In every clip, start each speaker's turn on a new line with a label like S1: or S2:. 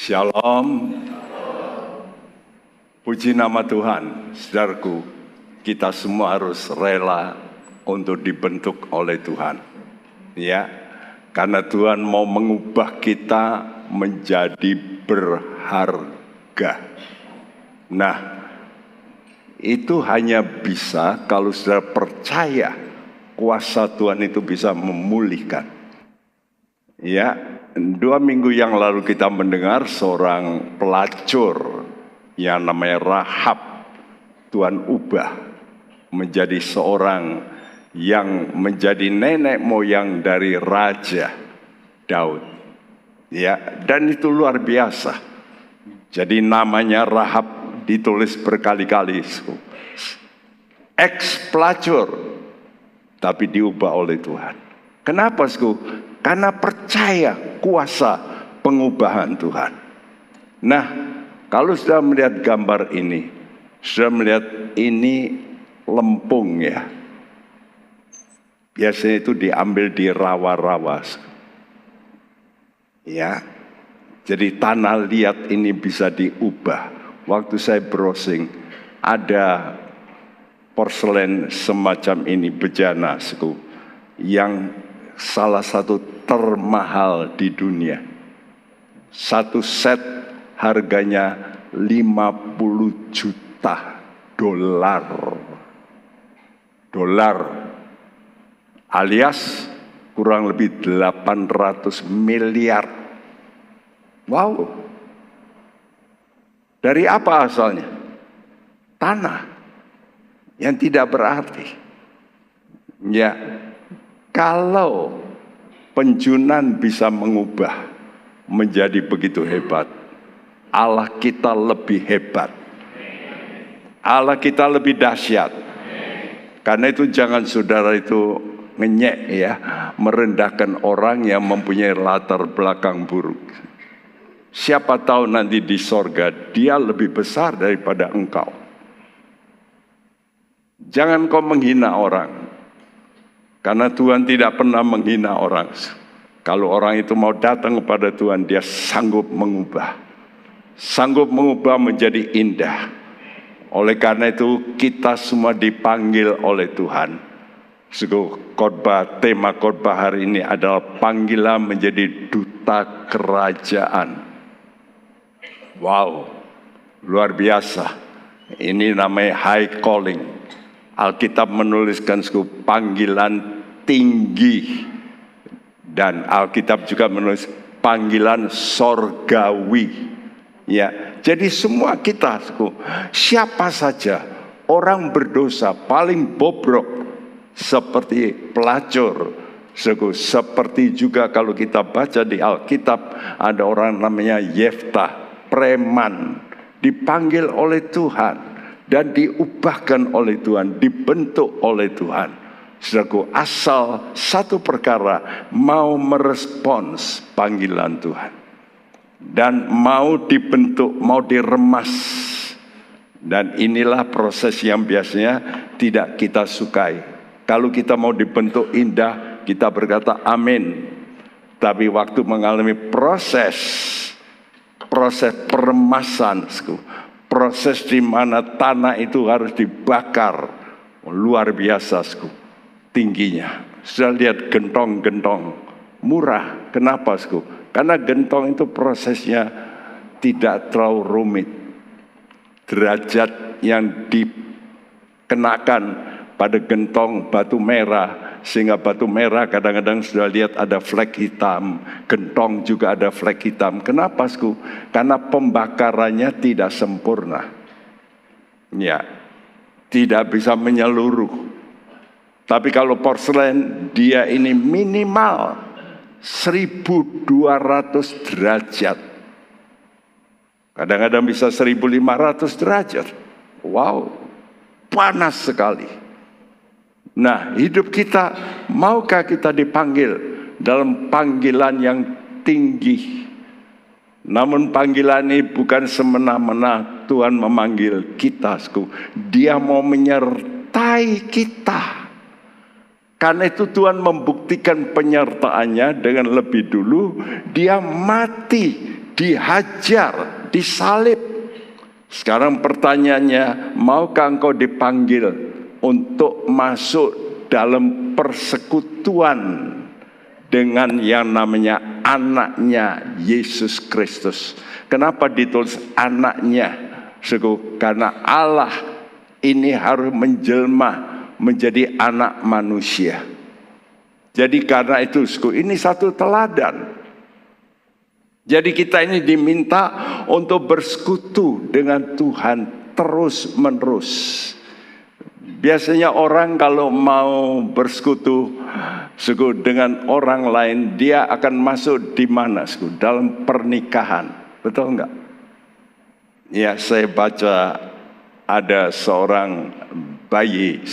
S1: Shalom. Puji nama Tuhan, saudaraku. Kita semua harus rela untuk dibentuk oleh Tuhan. Ya, karena Tuhan mau mengubah kita menjadi berharga. Nah, itu hanya bisa kalau saudara percaya kuasa Tuhan itu bisa memulihkan. Ya, 2 minggu yang lalu kita mendengar seorang pelacur yang namanya Rahab. Tuhan ubah menjadi seorang yang menjadi nenek moyang dari Raja Daud. Ya, dan itu luar biasa. Jadi namanya Rahab ditulis berkali-kali. Ex-pelacur, tapi diubah oleh Tuhan. Kenapa, Sku? Karena percaya kuasa pengubahan Tuhan. Nah, kalau sudah melihat gambar ini, sudah melihat ini lempung ya. Biasanya itu diambil di rawa-rawa. Ya, jadi tanah liat ini bisa diubah. Waktu saya browsing, ada porselen semacam ini bejana, Sku, yang salah satu termahal di dunia. Satu set harganya 50 juta dolar. Alias kurang lebih 800 miliar. Wow. Dari apa asalnya? Tanah yang tidak berarti. Ya, kalau penjunan bisa mengubah menjadi begitu hebat, Allah kita lebih hebat. Allah kita lebih dahsyat. Karena itu jangan saudara itu ngenyek ya, merendahkan orang yang mempunyai latar belakang buruk. Siapa tahu nanti di sorga dia lebih besar daripada engkau. Jangan kau menghina orang. Karena Tuhan tidak pernah menghina orang. Kalau orang itu mau datang kepada Tuhan, dia sanggup mengubah. Sanggup mengubah menjadi indah. Oleh karena itu kita semua dipanggil oleh Tuhan. Tema khotbah hari ini adalah panggilan menjadi duta kerajaan. Wow, luar biasa. Ini namanya high calling. Alkitab menuliskan panggilan tinggi. Dan Alkitab juga menulis panggilan sorgawi. Ya, jadi semua kita, siapa saja orang berdosa paling bobrok seperti pelacur. Seperti juga kalau kita baca di Alkitab ada orang namanya Yeftah, preman, dipanggil oleh Tuhan. Dan diubahkan oleh Tuhan, dibentuk oleh Tuhan. Saudaraku, asal satu perkara, mau merespons panggilan Tuhan. Dan mau dibentuk, mau diremas. Dan inilah proses yang biasanya tidak kita sukai. Kalau kita mau dibentuk indah, kita berkata amin. Tapi waktu mengalami proses peremasan, proses di mana tanah itu harus dibakar, luar biasa, tingginya. Sudah lihat gentong-gentong murah. Kenapa, Karena gentong itu prosesnya tidak terlalu rumit. Derajat yang dikenakan pada gentong batu merah, sehingga batu merah kadang-kadang sudah lihat ada flek hitam, gentong juga ada flek hitam. Kenapa, Karena pembakarannya tidak sempurna. Ya, tidak bisa menyeluruh. Tapi kalau porselen, dia ini minimal 1200 derajat. Kadang-kadang bisa 1500 derajat. Wow, panas sekali. Nah, hidup kita, maukah kita dipanggil dalam panggilan yang tinggi? Namun panggilan ini bukan semena-mena Tuhan memanggil kita. Dia mau menyertai kita. Karena itu Tuhan membuktikan penyertaannya dengan lebih dulu. Dia mati dihajar, disalib. Sekarang pertanyaannya, maukah engkau dipanggil untuk masuk dalam persekutuan dengan yang namanya anaknya Yesus Kristus? Kenapa ditulis anaknya? Karena Allah ini harus menjelma menjadi anak manusia. Jadi karena itu ini satu teladan. Jadi kita ini diminta untuk bersekutu dengan Tuhan terus menerus. Biasanya orang kalau mau bersekutu dengan orang lain, dia akan masuk di mana? Dalam pernikahan. Betul enggak? Ya, saya baca ada seorang bayi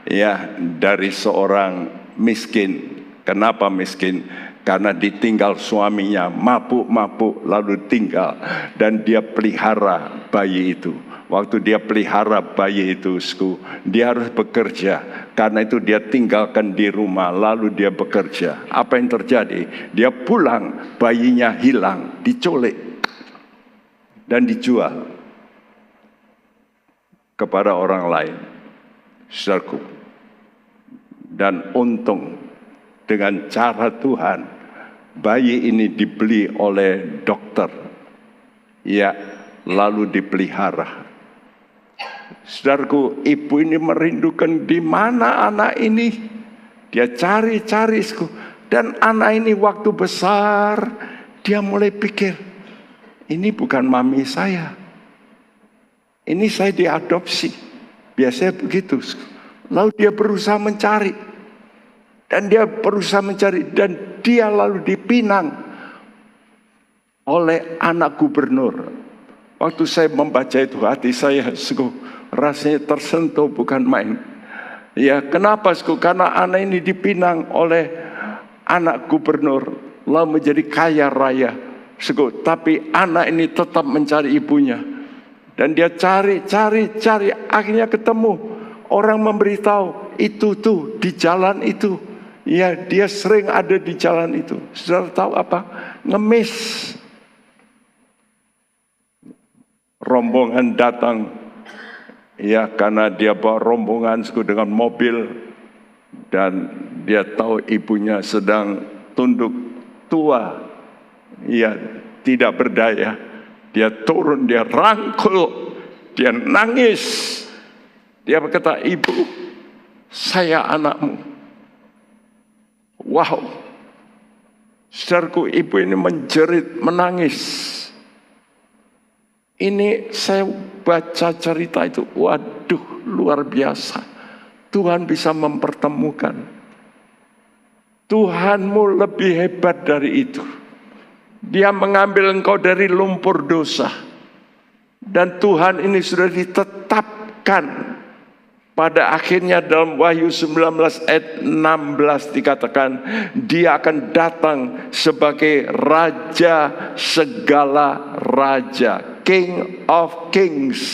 S1: ya, dari seorang miskin. Kenapa miskin? Karena ditinggal suaminya, mabuk-mabuk lalu tinggal, dan dia pelihara bayi itu. Waktu dia pelihara bayi itu, dia harus bekerja. Karena itu dia tinggalkan di rumah, lalu dia bekerja. Apa yang terjadi? Dia pulang, bayinya hilang, diculik dan dijual kepada orang lain. Saudaraku, dan untung dengan cara Tuhan, bayi ini dibeli oleh dokter, ya, lalu dipelihara. Saudaraku, ibu ini merindukan di mana anak ini. Dia cari-cari, dan anak ini waktu besar dia mulai pikir, ini bukan mami saya, ini saya diadopsi. Biasanya begitu. Lalu dia berusaha mencari, dan dia lalu dipinang oleh anak gubernur. Waktu saya membaca itu, hati saya rasanya tersentuh bukan main. Ya, kenapa? Karena anak ini dipinang oleh anak gubernur, lalu menjadi kaya raya. Tapi anak ini tetap mencari ibunya, dan dia cari, akhirnya ketemu. Orang memberitahu, itu tuh di jalan itu. Ya, dia sering ada di jalan itu. Saudara tahu apa? Ngemis. Rombongan datang. Ya, karena dia bawa rombongan dengan mobil. Dan dia tahu ibunya sedang tunduk tua. Ya, tidak berdaya. Dia turun, dia rangkul. Dia nangis. Dia berkata, ibu, saya anakmu. Wow, saudaraku, ibu ini menjerit, menangis. Ini saya baca cerita itu, waduh, luar biasa. Tuhan bisa mempertemukan. Tuhanmu lebih hebat dari itu. Dia mengambil engkau dari lumpur dosa. Dan Tuhan ini sudah ditetapkan. Pada akhirnya dalam Wahyu 19 ayat 16 dikatakan, dia akan datang sebagai Raja segala raja, King of Kings.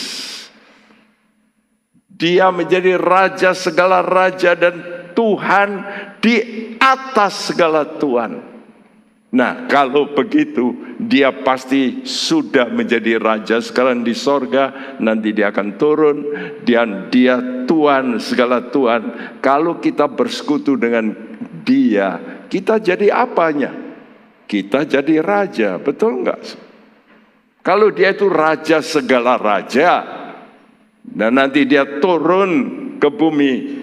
S1: Dia menjadi Raja segala raja dan Tuhan di atas segala Tuhan. Nah, kalau begitu, dia pasti sudah menjadi raja sekarang di sorga. Nanti dia akan turun, dan dia Tuhan segala Tuhan. Kalau kita bersekutu dengan dia, kita jadi apanya? Kita jadi raja, betul enggak? Kalau dia itu raja segala raja, dan nanti dia turun ke bumi,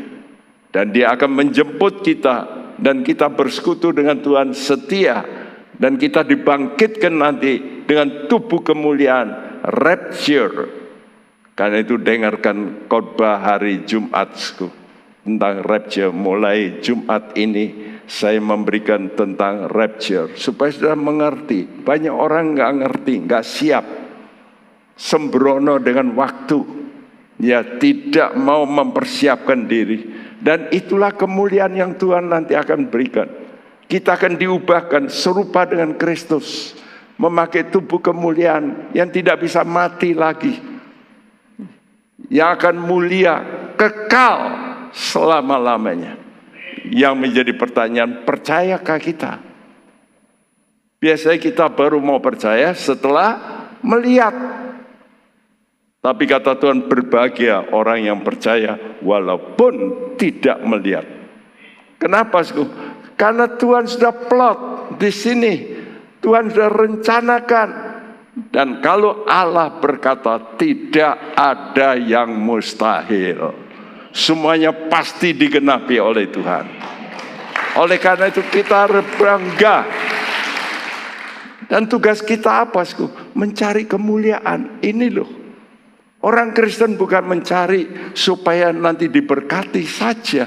S1: dan dia akan menjemput kita, dan kita bersekutu dengan Tuhan setia. Dan kita dibangkitkan nanti dengan tubuh kemuliaan, rapture. Karena itu dengarkan khotbah hari Jumat tentang rapture. Mulai Jumat ini saya memberikan tentang rapture supaya sudah mengerti. Banyak orang nggak ngerti, nggak siap, sembrono dengan waktu, ya, tidak mau mempersiapkan diri. Dan itulah kemuliaan yang Tuhan nanti akan berikan. Kita akan diubahkan serupa dengan Kristus, memakai tubuh kemuliaan yang tidak bisa mati lagi, yang akan mulia, kekal selama-lamanya. Yang menjadi pertanyaan, percayakah kita? Biasanya kita baru mau percaya setelah melihat. Tapi kata Tuhan, berbahagia orang yang percaya walaupun tidak melihat. Kenapa, Saudara? Karena Tuhan sudah plot di sini. Tuhan sudah rencanakan. Dan kalau Allah berkata, tidak ada yang mustahil. Semuanya pasti digenapi oleh Tuhan. Oleh karena itu kita harus bangga. Dan tugas kita apa, Saudara? Mencari kemuliaan. Ini loh. Orang Kristen bukan mencari supaya nanti diberkati saja.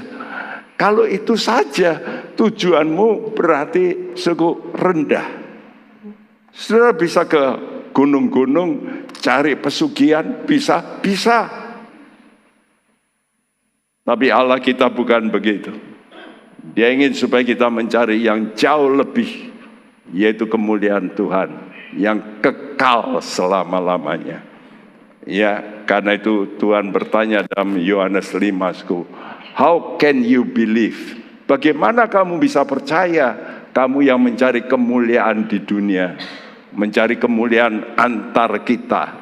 S1: Kalau itu saja tujuanmu berarti sungguh rendah. Saudara bisa ke gunung-gunung cari pesugihan, bisa. Tapi Allah kita bukan begitu. Dia ingin supaya kita mencari yang jauh lebih, yaitu kemuliaan Tuhan yang kekal selama-lamanya. Ya, karena itu Tuhan bertanya dalam Yohanes 5, how can you believe? Bagaimana kamu bisa percaya? Kamu yang mencari kemuliaan di dunia, mencari kemuliaan antar kita,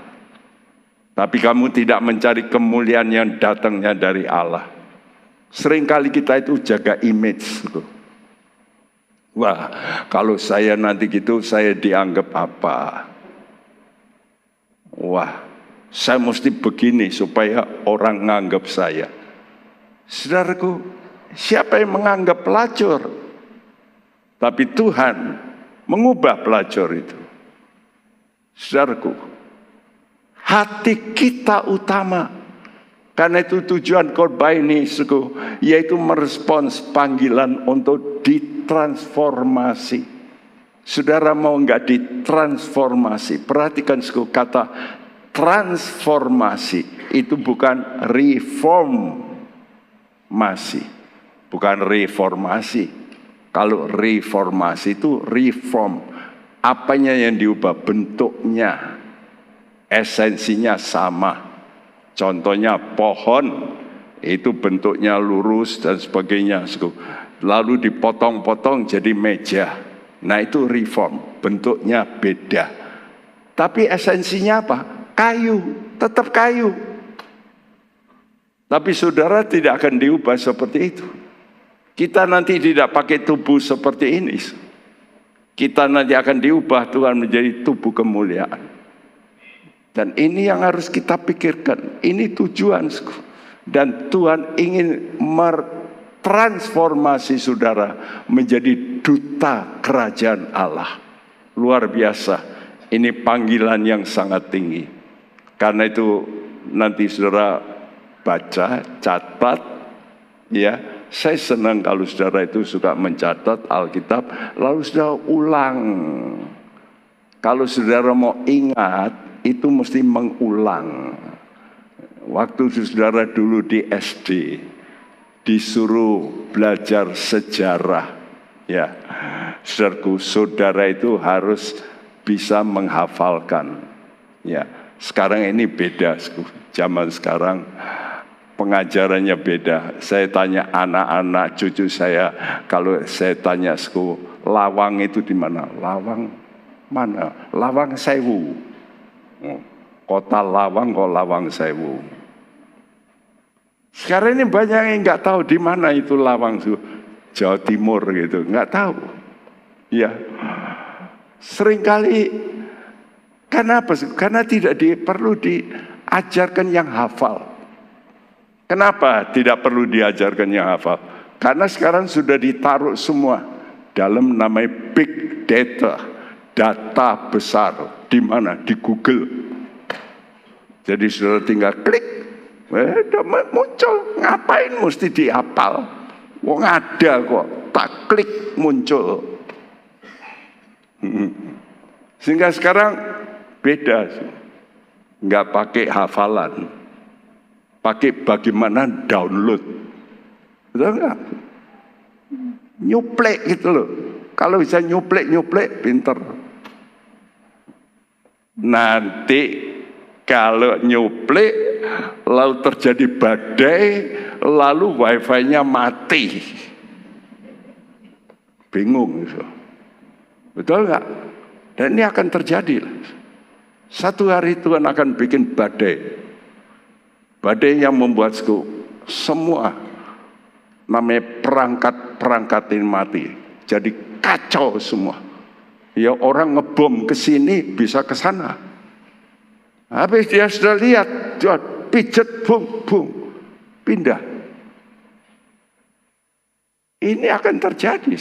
S1: tapi kamu tidak mencari kemuliaan yang datangnya dari Allah. Seringkali kita itu jaga image. Wah, kalau saya nanti gitu, saya dianggap apa? Wah, saya mesti begini supaya orang menganggap saya. Saudaraku, siapa yang menganggap pelacur? Tapi Tuhan mengubah pelacur itu. Saudaraku, hati kita utama. Karena itu tujuan khotbah ini, yaitu merespons panggilan untuk ditransformasi. Saudara mau enggak ditransformasi? Perhatikan kata transformasi itu bukan reformasi, bukan reformasi. Kalau reformasi itu reform, apanya yang diubah? Bentuknya, esensinya sama. Contohnya pohon itu bentuknya lurus dan sebagainya, lalu dipotong-potong jadi meja. Nah itu reform, bentuknya beda. Tapi esensinya apa? Kayu, tetap kayu. Tapi saudara tidak akan diubah seperti itu. Kita nanti tidak pakai tubuh seperti ini. Kita nanti akan diubah Tuhan menjadi tubuh kemuliaan. Dan ini yang harus kita pikirkan. Ini tujuan. Dan Tuhan ingin transformasi saudara menjadi duta kerajaan Allah. Luar biasa. Ini panggilan yang sangat tinggi. Karena itu nanti saudara baca, catat, ya. Saya senang kalau saudara itu suka mencatat Alkitab, lalu saudara ulang. Kalau saudara mau ingat, itu mesti mengulang. Waktu saudara dulu di SD, disuruh belajar sejarah, ya, saudaraku, saudara itu harus bisa menghafalkan, ya. Sekarang ini beda, zaman sekarang pengajarannya beda. Saya tanya anak-anak cucu saya, kalau saya tanya Lawang itu di mana? Lawang mana? Lawang Sewu. Kota Lawang kok Lawang Sewu. Sekarang ini banyak yang nggak tahu di mana itu Lawang, Jawa Timur gitu, nggak tahu. Ya, seringkali kenapa? Karena tidak perlu diajarkan yang hafal. Kenapa tidak perlu diajarkan yang hafal? Karena sekarang sudah ditaruh semua dalam namanya big data, data besar. Di mana? Di Google. Jadi saudara tinggal klik, udah muncul. Ngapain mesti dihafal? Wong ada kok, tak klik muncul. Sehingga sekarang beda, nggak pakai hafalan, pakai bagaimana download, betul nggak? Nyuplek gitu loh. Kalau bisa nyuplek pinter. Nanti kalau nyuplek lalu terjadi badai, lalu wifi-nya mati, bingung gitu. Betul nggak? Dan ini akan terjadi. Satu hari Tuhan akan bikin badai. Badai yang membuatku semua namanya perangkat ini mati. Jadi kacau semua. Ya orang ngebom ke sini bisa ke sana. Habis dia sudah lihat, dia pijet, bung, bung, pindah. Ini akan terjadi.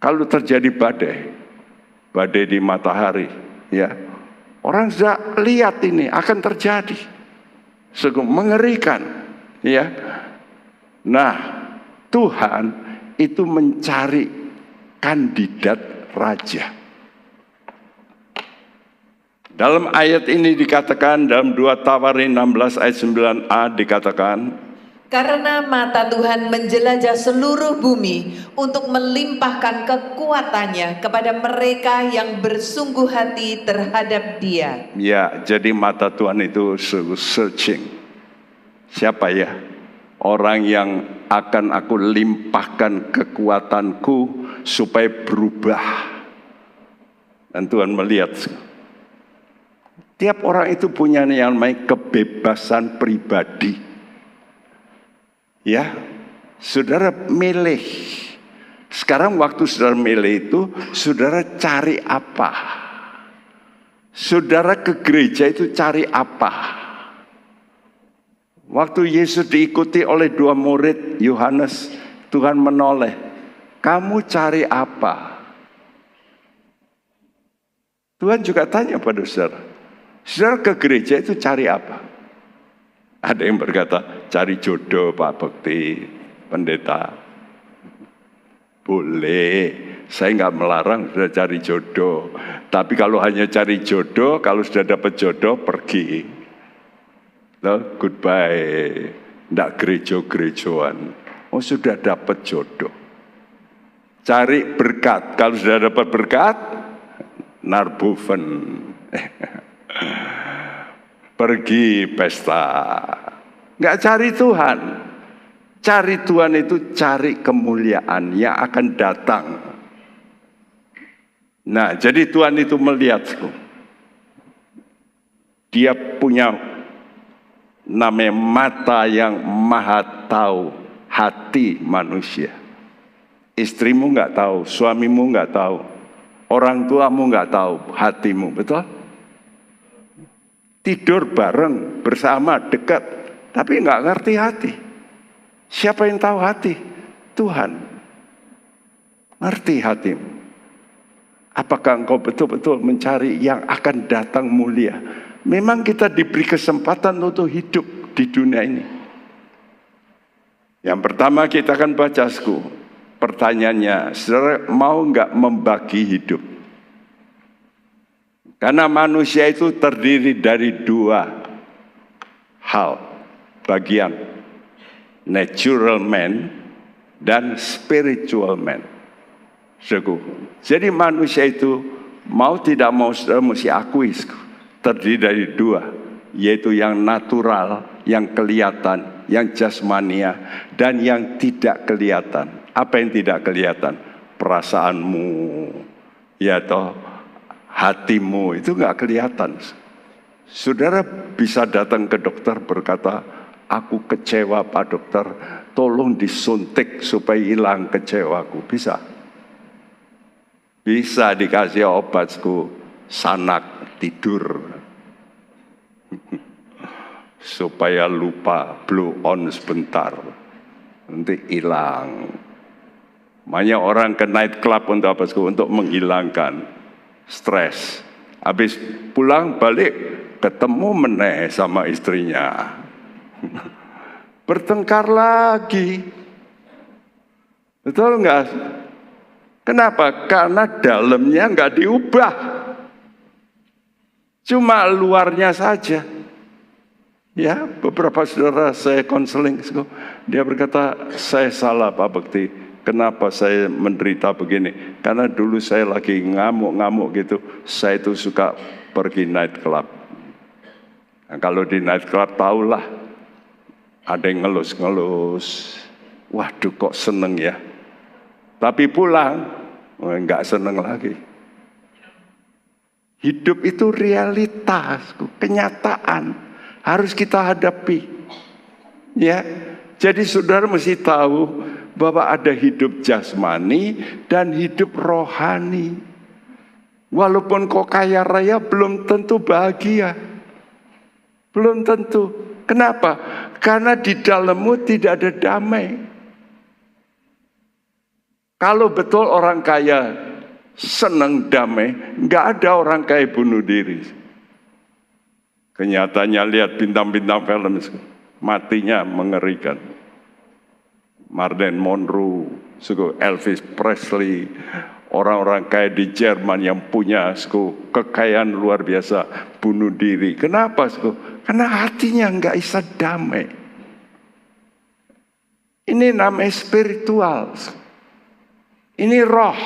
S1: Kalau terjadi badai di matahari, ya orang sudah lihat ini akan terjadi, sungguh mengerikan, ya. Nah, Tuhan itu mencari kandidat raja. Dalam ayat ini dikatakan dalam 2 Tawarin 16 ayat 9a dikatakan,
S2: karena mata Tuhan menjelajah seluruh bumi untuk melimpahkan kekuatannya kepada mereka yang bersungguh hati terhadap Dia.
S1: Ya, jadi mata Tuhan itu searching. Siapa ya? Orang yang akan aku limpahkan kekuatanku supaya berubah. Dan Tuhan melihat. Tiap orang itu punya yang namanya kebebasan pribadi. Ya, saudara milih. Sekarang waktu saudara milih itu, saudara cari apa? Saudara ke gereja itu cari apa? Waktu Yesus diikuti oleh 2 murid Yohanes, Tuhan menoleh. Kamu cari apa? Tuhan juga tanya pada saudara. Saudara ke gereja itu cari apa? Ada yang berkata, cari jodoh Pak Bekti, pendeta. Boleh, saya nggak melarang sudah cari jodoh. Tapi kalau hanya cari jodoh, kalau sudah dapat jodoh, pergi. Loh, goodbye. Nggak gerejo-gerejoan. Oh, sudah dapat jodoh. Cari berkat. Kalau sudah dapat berkat, narboven. Pergi pesta. Nggak cari Tuhan. Cari Tuhan itu cari kemuliaan yang akan datang. Nah, jadi Tuhan itu melihatku. Dia punya namanya mata yang maha tahu hati manusia. Istrimu nggak tahu, suamimu nggak tahu, orang tuamu nggak tahu hatimu, betul? Tidur bareng, bersama, dekat, tapi nggak ngerti hati. Siapa yang tahu hati? Tuhan. Ngerti hatimu. Apakah engkau betul-betul mencari yang akan datang mulia? Memang kita diberi kesempatan untuk hidup di dunia ini. Yang pertama kita akan baca, pertanyaannya, saudara mau nggak membagi hidup? Karena manusia itu terdiri dari 2 hal, bagian natural man dan spiritual man. Jadi manusia itu mau tidak mau saudara mesti akui terdiri dari 2, yaitu yang natural, yang kelihatan, yang jasmania, dan yang tidak kelihatan. Apa yang tidak kelihatan? Perasaanmu, ya toh. Hatimu itu nggak kelihatan. Saudara bisa datang ke dokter berkata, aku kecewa Pak Dokter, tolong disuntik supaya hilang kecewaku. Bisa? Bisa dikasih obatku, sanak tidur. Supaya lupa, blow on sebentar. Nanti hilang. Banyak orang ke night club untuk apa? Untuk menghilangkan stres. Habis pulang balik ketemu meneh sama istrinya. Bertengkar lagi. Betul nggak? Kenapa? Karena dalamnya nggak diubah. Cuma luarnya saja. Ya, beberapa saudara saya konseling, dia berkata, saya salah Pak Bekti. Kenapa saya menderita begini? Karena dulu saya lagi ngamuk-ngamuk gitu. Saya itu suka pergi night club. Nah, kalau di night club tahulah ada yang ngelus-ngelus. Waduh kok seneng ya. Tapi pulang Nggak seneng lagi. Hidup itu realitas, kenyataan, harus kita hadapi. Ya, jadi saudara mesti tahu bahwa ada hidup jasmani dan hidup rohani. Walaupun kau kaya raya, belum tentu bahagia. Belum tentu. Kenapa? Karena di dalammu tidak ada damai. Kalau betul orang kaya senang damai, nggak ada orang kaya bunuh diri. Kenyataannya lihat bintang-bintang film, matinya mengerikan. Marilyn Monroe, Elvis Presley, orang-orang kaya di Jerman yang punya kekayaan luar biasa bunuh diri. Kenapa? Karena hatinya nggak bisa damai. Ini namanya spiritual. Ini roh.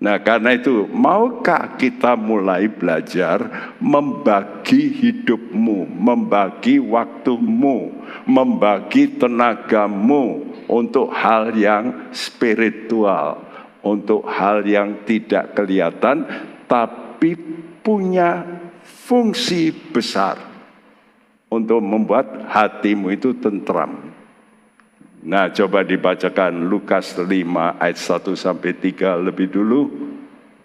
S1: Nah, karena itu maukah kita mulai belajar membagi hidupmu, membagi waktumu, membagi tenagamu untuk hal yang spiritual, untuk hal yang tidak kelihatan tapi punya fungsi besar untuk membuat hatimu itu tentram. Nah, coba dibacakan Lukas 5 ayat 1-3 lebih dulu.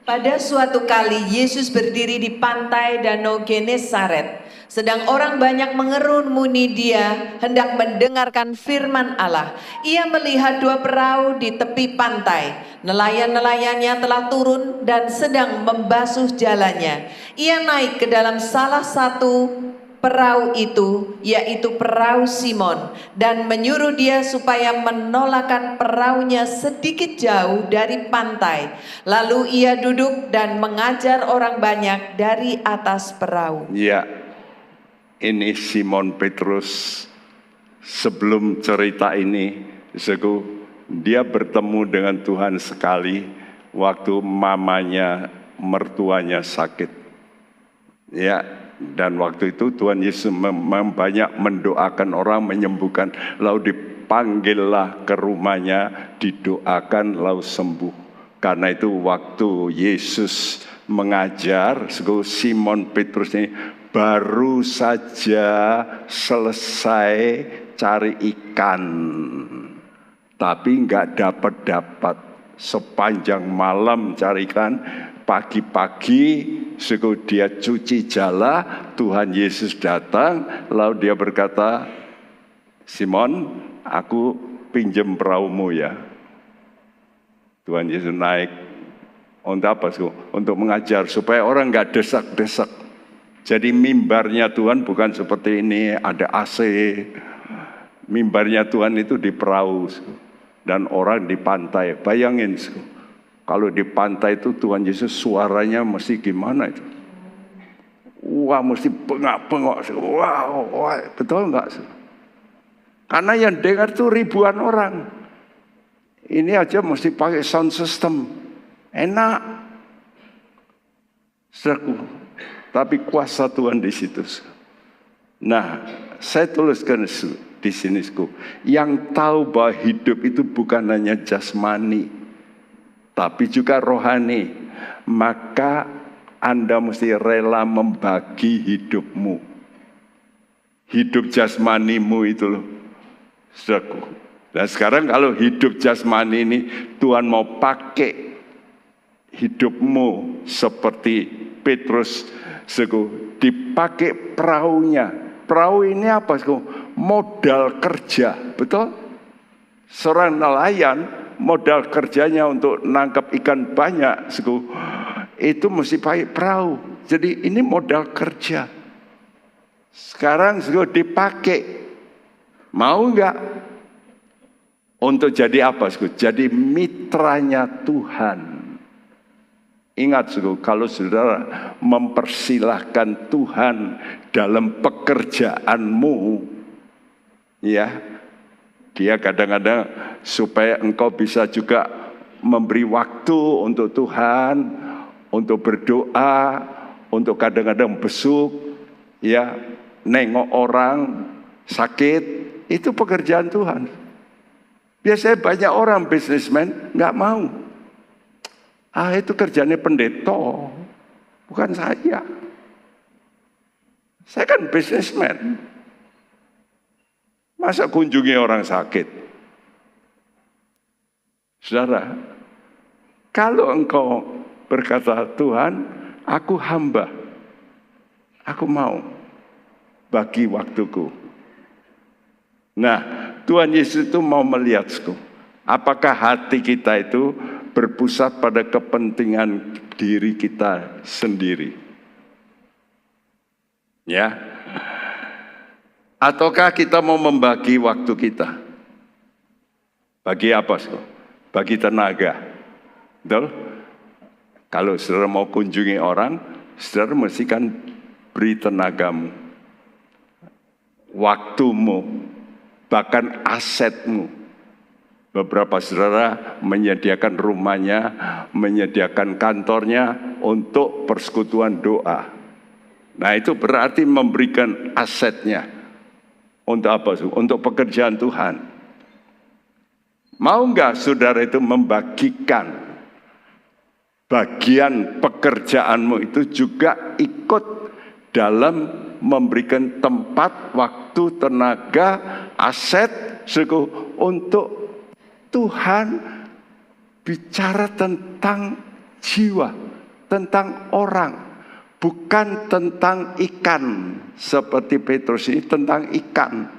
S2: Pada suatu kali Yesus berdiri di pantai Danau Genesaret, sedang orang banyak mengerumuni Dia hendak mendengarkan firman Allah. Ia melihat 2 perahu di tepi pantai. Nelayan-nelayannya telah turun dan sedang membasuh jalannya. Ia naik ke dalam salah satu perahu itu, yaitu perahu Simon, dan menyuruh dia supaya menolakkan perahunya sedikit jauh dari pantai. Lalu ia duduk dan mengajar orang banyak dari atas perahu.
S1: Ya, ini Simon Petrus. Sebelum cerita ini, dia bertemu dengan Tuhan sekali waktu mamanya, mertuanya sakit. Ya, dan waktu itu Tuhan Yesus banyak mendoakan orang, menyembuhkan. Lalu dipanggillah ke rumahnya, didoakan lalu sembuh. Karena itu waktu Yesus mengajar, Simon Petrus ini baru saja selesai cari ikan, tapi nggak dapat sepanjang malam cari ikan. Pagi-pagi dia cuci jala, Tuhan Yesus datang, lalu dia berkata, Simon, aku pinjam perahumu ya. Tuhan Yesus naik. Untuk apa? Untuk mengajar supaya orang nggak desak-desak. Jadi mimbarnya Tuhan bukan seperti ini, ada AC. Mimbarnya Tuhan itu di perahu dan orang di pantai. Bayangin, kalau di pantai itu Tuhan Yesus suaranya mesti gimana itu? Wah, mesti bengak-bengok. Wow, betul enggak? Karena yang dengar itu ribuan orang. Ini aja mesti pakai sound system. Enak. Tapi kuasa Tuhan di situ. Nah, saya tuliskan di sini, yang tahu bahwa hidup itu bukan hanya jasmani, tapi juga rohani, maka Anda mesti rela membagi hidupmu. Hidup jasmanimu itu loh. Dan sekarang kalau hidup jasmani ini Tuhan mau pakai hidupmu seperti Petrus, dipakai perahunya. Perahu ini apa? Modal kerja, betul? Seorang nelayan modal kerjanya untuk nangkap ikan banyak, itu mesti pakai perahu. Jadi ini modal kerja. Sekarang dipakai. Mau enggak? Untuk jadi apa? Jadi mitranya Tuhan. Ingat, kalau saudara mempersilahkan Tuhan dalam pekerjaanmu, ya, Dia kadang-kadang supaya engkau bisa juga memberi waktu untuk Tuhan, untuk berdoa, untuk kadang-kadang besuk, ya, nengok orang sakit, itu pekerjaan Tuhan. Biasanya banyak orang bisnismen nggak mau. Itu kerjanya pendeta, bukan saya. Saya kan businessman. Masa kunjungi orang sakit? Saudara, kalau engkau berkata, Tuhan, aku hamba, aku mau bagi waktuku. Nah, Tuhan Yesus itu mau melihat, apakah hati kita itu berpusat pada kepentingan diri kita sendiri. Ya, ataukah kita mau membagi waktu kita? Bagi apa, bagi tenaga. Betul? Kalau saudara mau kunjungi orang, saudara mesti kan beri tenagamu, waktumu, bahkan asetmu. Beberapa saudara menyediakan rumahnya, menyediakan kantornya untuk persekutuan doa. Nah, itu berarti memberikan asetnya. Untuk apa? Untuk pekerjaan Tuhan. Mau nggak saudara itu membagikan bagian pekerjaanmu itu juga ikut dalam memberikan tempat, waktu, tenaga, aset untuk Tuhan bicara tentang jiwa, tentang orang. Bukan tentang ikan, seperti Petrus ini tentang ikan.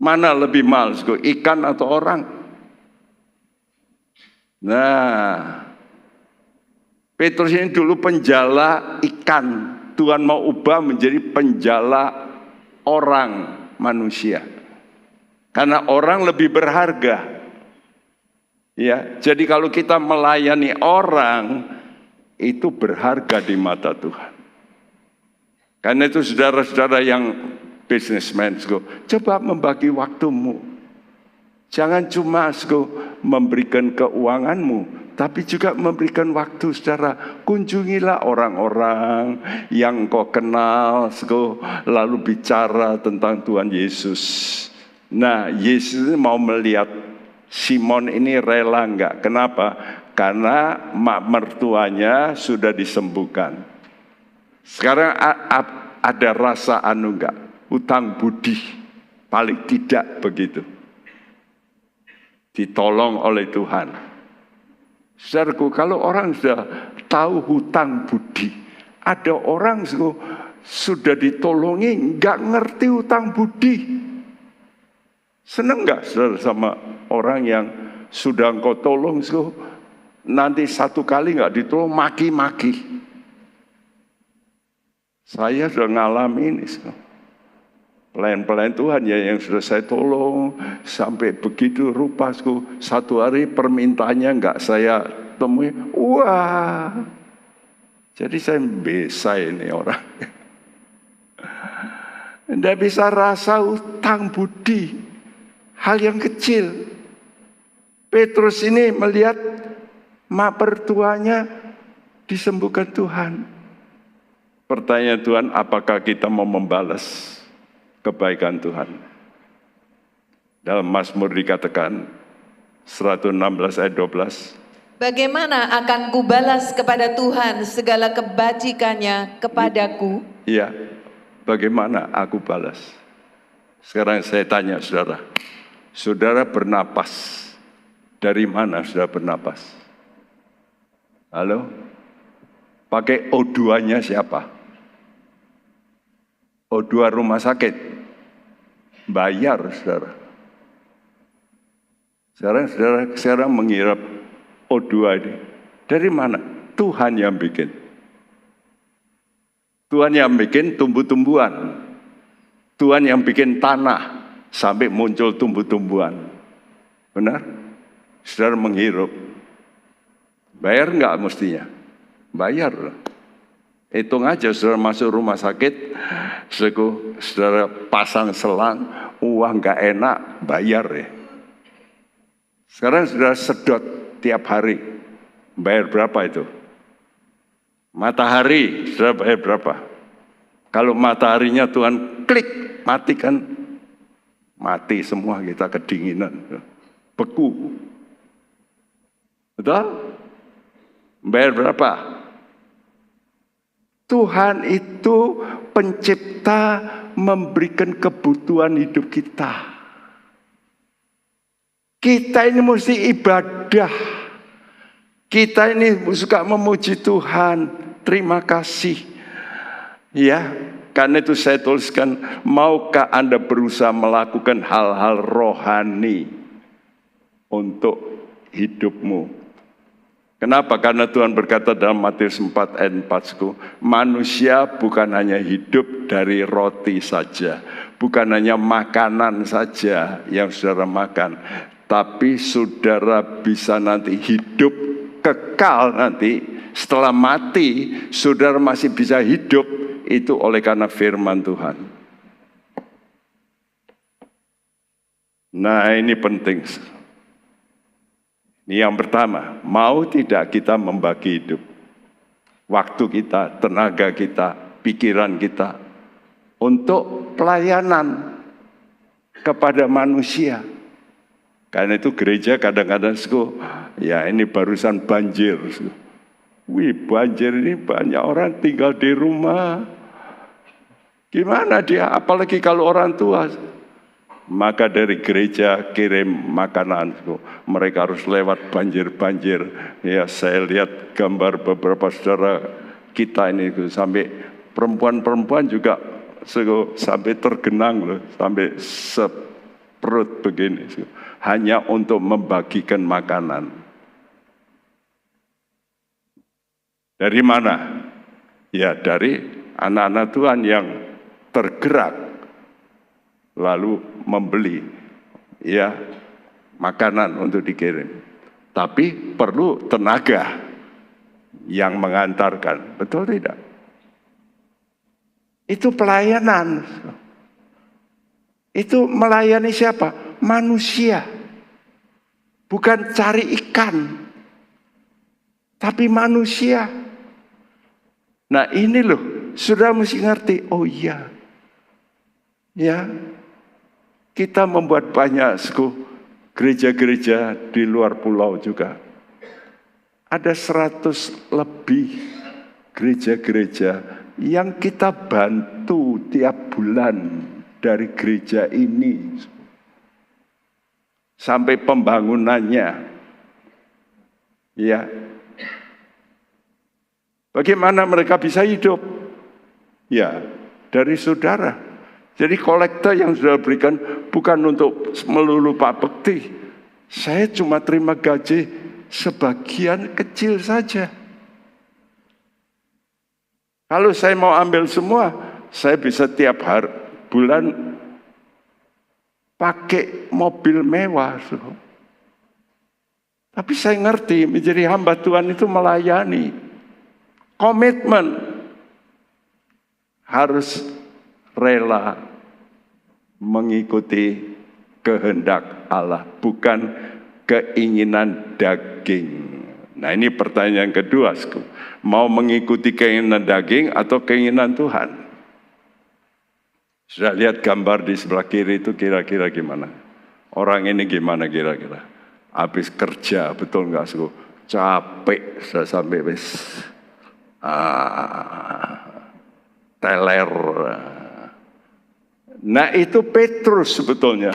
S1: Mana lebih mahal, ikan atau orang? Nah, Petrus ini dulu penjala ikan. Tuhan mau ubah menjadi penjala orang, manusia. Karena orang lebih berharga. Ya, jadi kalau kita melayani orang, itu berharga di mata Tuhan. Karena itu saudara-saudara yang businessman, coba membagi waktumu. Jangan cuma memberikan keuanganmu, tapi juga memberikan waktu. Saudara, kunjungilah orang-orang yang kau kenal, lalu bicara tentang Tuhan Yesus. Nah, Yesus mau melihat Simon ini rela enggak? Kenapa? Karena mak mertuanya sudah disembuhkan. Sekarang ada rasa enggak? Hutang budi. Paling tidak begitu. Ditolong oleh Tuhan. Saudaraku, kalau orang sudah tahu hutang budi, ada orang sudah ditolongi, enggak ngerti hutang budi. Seneng enggak saudara sama orang yang sudah engkau tolong, nanti satu kali nggak ditolong, maki-maki. Saya sudah ngalamin ini. Pelayan-pelayan Tuhan ya yang sudah saya tolong, sampai begitu rupa, satu hari permintaannya nggak saya temui. Wah, jadi saya bisa ini orang. Tidak bisa rasa utang budi, hal yang kecil. Petrus ini melihat mak mertuanya disembuhkan Tuhan. Pertanyaan Tuhan, apakah kita mau membalas kebaikan Tuhan? Dalam Mazmur dikatakan 116 ayat 12.
S2: Bagaimana akan kubalas kepada Tuhan segala kebajikannya kepadaku?
S1: Iya, bagaimana aku balas? Sekarang saya tanya saudara. Saudara bernapas. Dari mana saudara bernapas? Halo? Pakai O2-nya siapa? O2 rumah sakit. Bayar saudara. Sekarang menghirap O2 ini. Dari mana? Tuhan yang bikin. Tuhan yang bikin tumbuh-tumbuhan. Tuhan yang bikin tanah sampai muncul tumbuh-tumbuhan. Benar? Saudara menghirup. Bayar enggak mestinya? Bayar. Hitung aja saudara masuk rumah sakit, saudara pasang selang, uang enggak enak, bayar ya. Sekarang saudara sedot tiap hari, bayar berapa itu? Matahari, saudara bayar berapa? Kalau mataharinya Tuhan klik, mati kan? Mati semua kita kedinginan, beku. Betul? Bayar berapa? Tuhan itu pencipta, memberikan kebutuhan hidup kita. Kita ini mesti ibadah. Kita ini suka memuji Tuhan. Terima kasih. Ya, karena itu saya tuliskan, maukah Anda berusaha melakukan hal-hal rohani untuk hidupmu? Kenapa? Karena Tuhan berkata dalam Matius 4 ayat 4, manusia bukan hanya hidup dari roti saja, bukan hanya makanan saja yang saudara makan, tapi saudara bisa nanti hidup kekal nanti setelah mati, saudara masih bisa hidup, itu oleh karena firman Tuhan. Nah, ini penting. Ini yang pertama, mau tidak kita membagi hidup, waktu kita, tenaga kita, pikiran kita, untuk pelayanan kepada manusia. Karena itu gereja kadang-kadang, ya ini barusan banjir. Wih, banjir ini banyak orang tinggal di rumah. Gimana dia, apalagi kalau orang tua. Maka dari gereja kirim makanan, mereka harus lewat banjir-banjir. Ya, saya lihat gambar beberapa saudara kita ini, sampai perempuan-perempuan juga sampai tergenang loh, sampai seperut begini, hanya untuk membagikan makanan. Dari mana? Ya, dari anak-anak Tuhan yang tergerak lalu membeli ya makanan untuk dikirim. Tapi perlu tenaga yang mengantarkan, betul tidak? Itu pelayanan. Itu melayani siapa? Manusia. Bukan cari ikan, tapi manusia. Nah ini loh, sudah mesti ngerti. Oh iya, ya, kita membuat banyak gereja-gereja di luar pulau juga. Ada 100 lebih gereja-gereja yang kita bantu tiap bulan dari gereja ini. Sampai pembangunannya. Ya. Bagaimana mereka bisa hidup? Ya, dari saudara. Jadi kolektor yang sudah berikan bukan untuk melulu Pak Bekti. Saya cuma terima gaji sebagian kecil saja. Kalau saya mau ambil semua, saya bisa tiap hari bulan pakai mobil mewah. Tapi saya ngerti menjadi hamba Tuhan itu melayani. Komitmen harus rela mengikuti kehendak Allah, bukan keinginan daging. Nah ini pertanyaan kedua, mau mengikuti keinginan daging atau keinginan Tuhan? Sudah lihat gambar di sebelah kiri itu kira-kira gimana? Orang ini gimana kira-kira? Habis kerja, betul nggak sih? Capek, sudah sampai teler. Nah itu Petrus sebetulnya.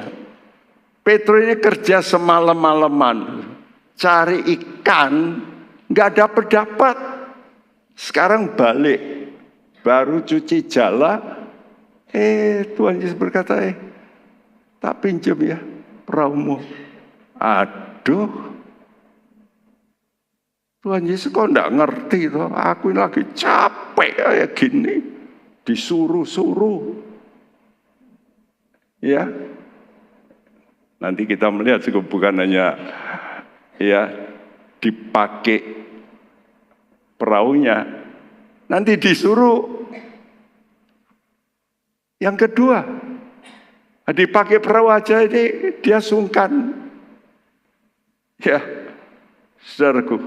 S1: Petrus ini kerja semalam-malaman, cari ikan, nggak dapat. Sekarang balik, baru cuci jala. Tuhan Yesus berkata, tak pinjam ya perahumu. Aduh, Tuhan Yesus kok enggak ngerti toh? Aku ini lagi capek kayak gini, disuruh-suruh. Ya, nanti kita melihat bukan hanya ya dipakai perahunya, nanti disuruh. Yang kedua, dipakai perahu aja ini dia sungkan. Ya, saudaraku,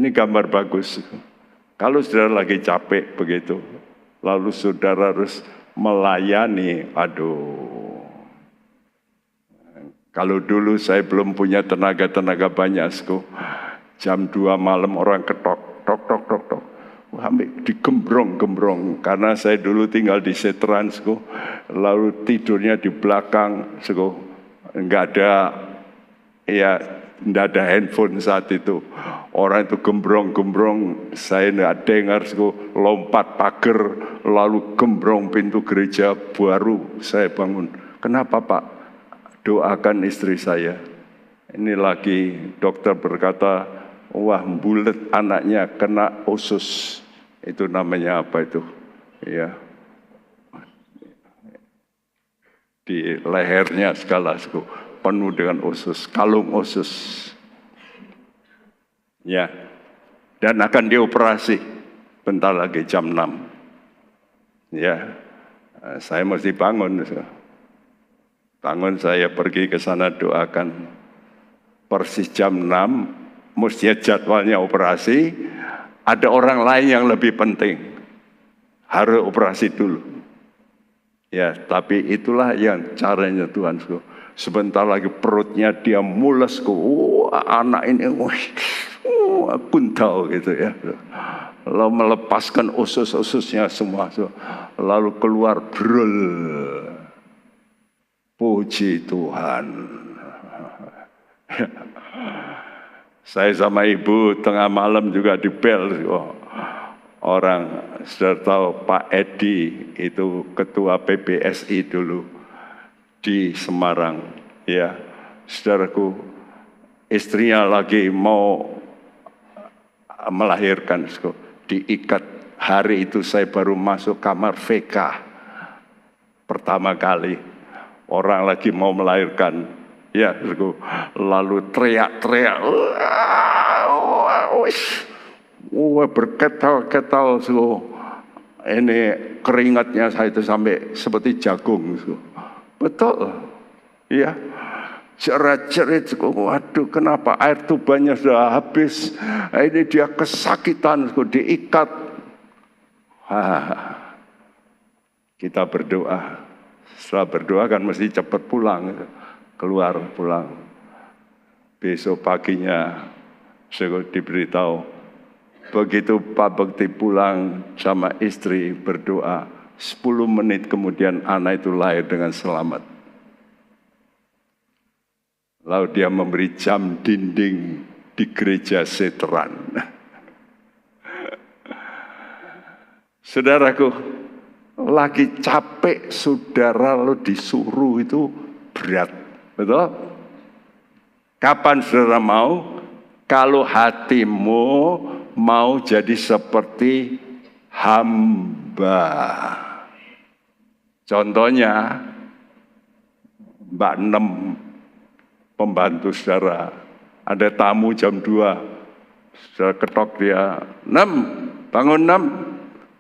S1: ini gambar bagus. Kalau saudara lagi capek begitu, lalu saudara harus melayani, aduh, Kalau dulu saya belum punya tenaga banyak, jam 2 malam orang ketok, tok. Sampai digembrong, karena saya dulu tinggal di Seteran, lalu tidurnya di belakang, nggak ada handphone saat itu. Orang itu gembrong, saya nggak dengar, lompat pagar, lalu gembrong pintu gereja, baru saya bangun. Kenapa Pak? Doakan istri saya. Ini lagi dokter berkata, wah bulet anaknya kena usus. Itu namanya apa itu? Ya, di lehernya segala penuh dengan usus, kalung usus. Ya, dan akan dioperasi bentar lagi jam 6. Ya, saya mesti bangun. Bangun saya pergi ke sana doakan. Persis jam 6, mestinya jadwalnya operasi. Ada orang lain yang lebih penting. Harus operasi dulu. Ya, tapi itulah yang caranya Tuhan. Sebentar lagi perutnya dia mules. Anak ini kuntal gitu ya. Lalu melepaskan usus-ususnya semua. Lalu keluar brul. Puji Tuhan. Saya sama ibu tengah malam juga dibel. Orang sudah tahu Pak Edi itu ketua PBSI dulu di Semarang. Ya, saudaraku, istrinya lagi mau melahirkan. Diikat. Hari itu saya baru masuk kamar VK pertama kali. Orang lagi mau melahirkan, ya, lalu teriak-teriak, berketal-ketal, ini keringatnya saya itu sampai seperti jagung, betul, ya, cerit-cerit, waduh, kenapa air tubanya sudah habis, ini dia kesakitan, diikat, kita berdoa. Setelah berdoa kan mesti cepat pulang, pulang. Besok paginya saya diberitahu, begitu Pak Bekti pulang sama istri berdoa, 10 menit kemudian anak itu lahir dengan selamat. Lalu dia memberi jam dinding di gereja Seteran. Saudaraku, lagi capek saudara lo disuruh itu berat, betul? Kapan saudara mau? Kalau hatimu mau jadi seperti hamba. Contohnya Mbak Nem, pembantu saudara, ada tamu jam 2, saudara ketok dia, Nem, bangun Nem,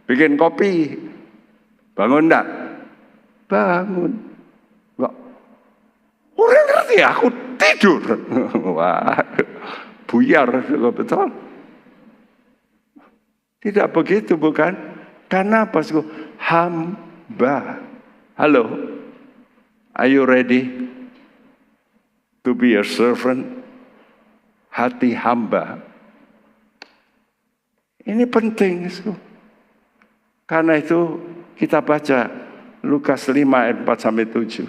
S1: bikin kopi. Bangun enggak? Bangun. Enggak. Orang ngerti aku tidur. Wah, buyar, betul. Tidak begitu bukan? Karena apa? Hamba. Halo, are you ready to be a servant? Hati hamba. Ini penting. Karena itu kita baca Lukas 5 ayat 4-7.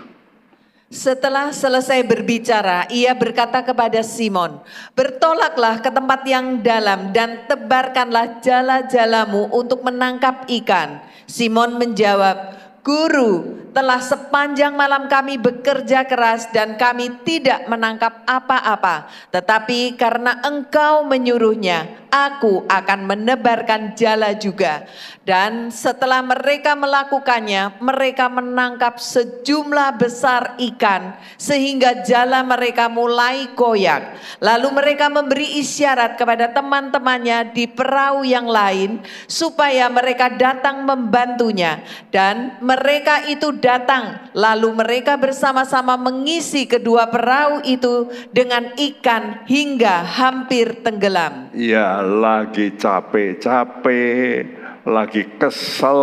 S2: Setelah selesai berbicara, ia berkata kepada Simon, bertolaklah ke tempat yang dalam dan tebarkanlah jala-jalamu untuk menangkap ikan. Simon menjawab, Guru, telah sepanjang malam kami bekerja keras dan kami tidak menangkap apa-apa. Tetapi karena Engkau menyuruhnya, aku akan menebarkan jala juga. Dan setelah mereka melakukannya, mereka menangkap sejumlah besar ikan sehingga jala mereka mulai koyak. Lalu mereka memberi isyarat kepada teman-temannya di perahu yang lain supaya mereka datang membantunya. Dan mereka itu datang, lalu mereka bersama-sama mengisi kedua perahu itu dengan ikan hingga hampir tenggelam.
S1: Ya, lagi capek-capek, lagi kesel,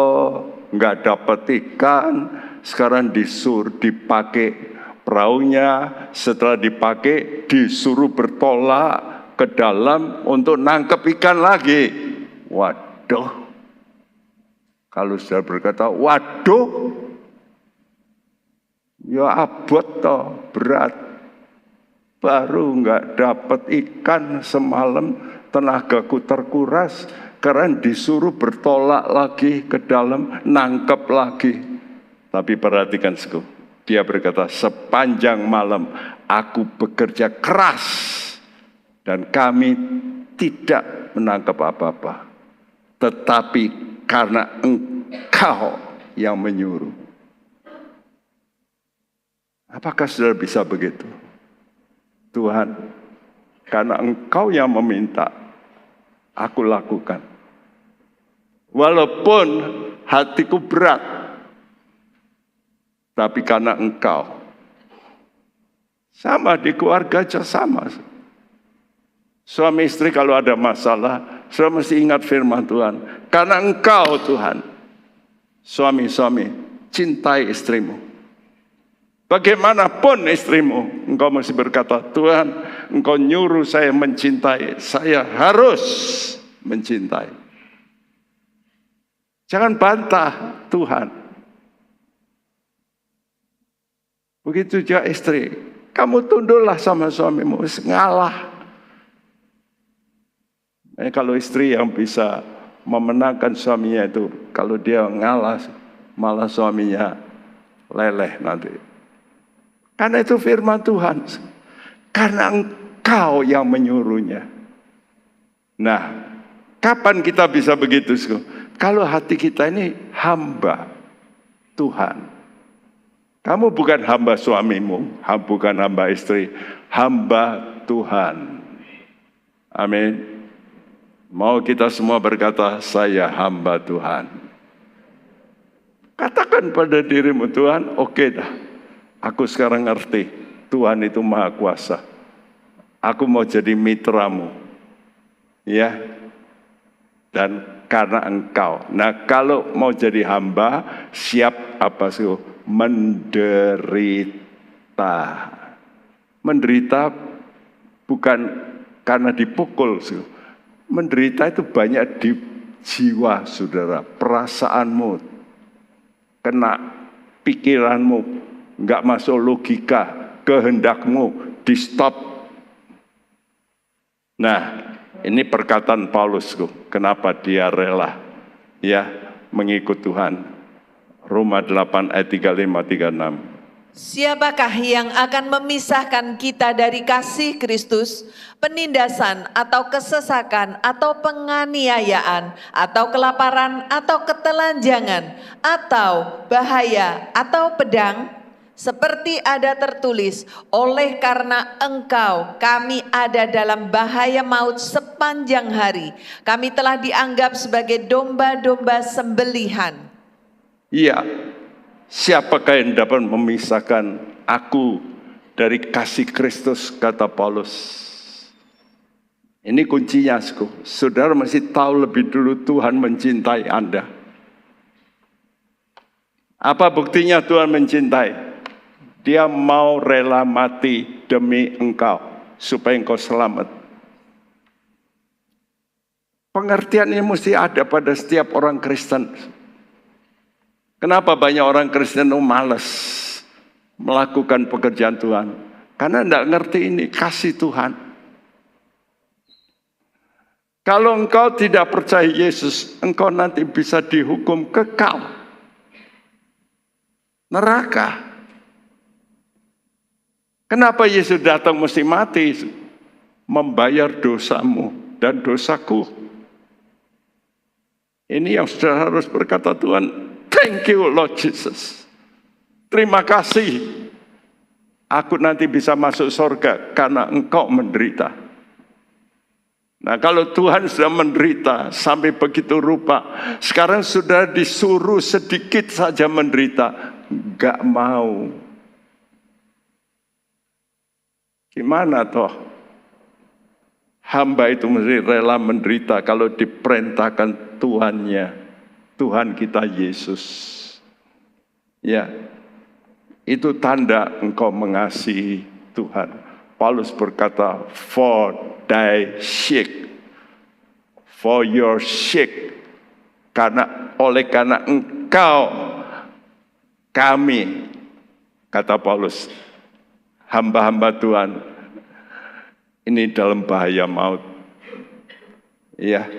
S1: nggak dapat ikan, sekarang disuruh dipakai Perahunya setelah dipakai disuruh bertolak ke dalam untuk nangkep ikan lagi. Waduh. Kalau sudah berkata, waduh, ya abot toh, berat. Baru nggak dapat ikan semalam, tenagaku terkuras, karena disuruh bertolak lagi ke dalam, nangkep lagi. Tapi perhatikan sku. Dia berkata, sepanjang malam aku bekerja keras dan kami tidak menangkap apa-apa. Tetapi karena Engkau yang menyuruh. Apakah saudara bisa begitu? Tuhan, karena Engkau yang meminta, aku lakukan. Walaupun hatiku berat, tapi karena Engkau. Sama di keluarga aja sama. Suami istri kalau ada masalah, sudah mesti ingat firman Tuhan. Karena Engkau Tuhan. Suami-suami, cintai istrimu. Bagaimanapun istrimu, engkau mesti berkata, Tuhan, Engkau nyuruh saya mencintai, saya harus mencintai. Jangan bantah Tuhan. Begitu juga istri, kamu tunduklah sama suamimu, ngalah. Kalau istri yang bisa memenangkan suaminya itu, kalau dia ngalah, malah suaminya leleh nanti. Karena itu firman Tuhan, karena Engkau yang menyuruhnya. Nah, kapan kita bisa begitu? Kalau hati kita ini hamba Tuhan. Kamu bukan hamba suamimu, bukan hamba istri, hamba Tuhan. Amin. Mau kita semua berkata, saya hamba Tuhan. Katakan pada dirimu, Tuhan, oke dah. Aku sekarang ngerti, Tuhan itu maha kuasa. Aku mau jadi mitramu. Ya. Dan karena Engkau. Nah, kalau mau jadi hamba, siap apa sih? Menderita. Menderita bukan karena dipukul. Menderita itu banyak di jiwa, saudara. Perasaanmu, kena pikiranmu, nggak masuk logika, kehendakmu, di stop. Nah, ini perkataan Paulus. Kenapa dia rela ya mengikut Tuhan. Roma 8 ayat 35-36.
S2: Siapakah yang akan memisahkan kita dari kasih Kristus? Penindasan atau kesesakan atau penganiayaan atau kelaparan atau ketelanjangan atau bahaya atau pedang? Seperti ada tertulis, oleh karena Engkau kami ada dalam bahaya maut sepanjang hari. Kami telah dianggap sebagai domba-domba sembelihan.
S1: Iya, siapakah yang dapat memisahkan aku dari kasih Kristus, kata Paulus. Ini kuncinya, saudara mesti tahu lebih dulu Tuhan mencintai Anda. Apa buktinya Tuhan mencintai? Dia mau rela mati demi engkau, supaya engkau selamat. Pengertian ini mesti ada pada setiap orang Kristen. Kenapa banyak orang Kristen malas melakukan pekerjaan Tuhan? Karena tidak ngerti ini kasih Tuhan. Kalau engkau tidak percaya Yesus, engkau nanti bisa dihukum kekal. Neraka. Kenapa Yesus datang mesti mati? Membayar dosamu dan dosaku. Ini yang saudara harus berkata, Tuhan, thank you Lord Jesus. Terima kasih. Aku nanti bisa masuk surga karena engkau menderita. Nah, kalau Tuhan sudah menderita sampai begitu rupa, sekarang sudah disuruh sedikit saja menderita, enggak mau. Gimana toh? Hamba itu mesti rela menderita kalau diperintahkan Tuhannya, Tuhan kita Yesus. Ya, Itu tanda engkau mengasihi Tuhan. Paulus berkata, for thy sake, for your sake, oleh karena engkau, kami, kata Paulus, hamba-hamba Tuhan, ini dalam bahaya maut. Ya,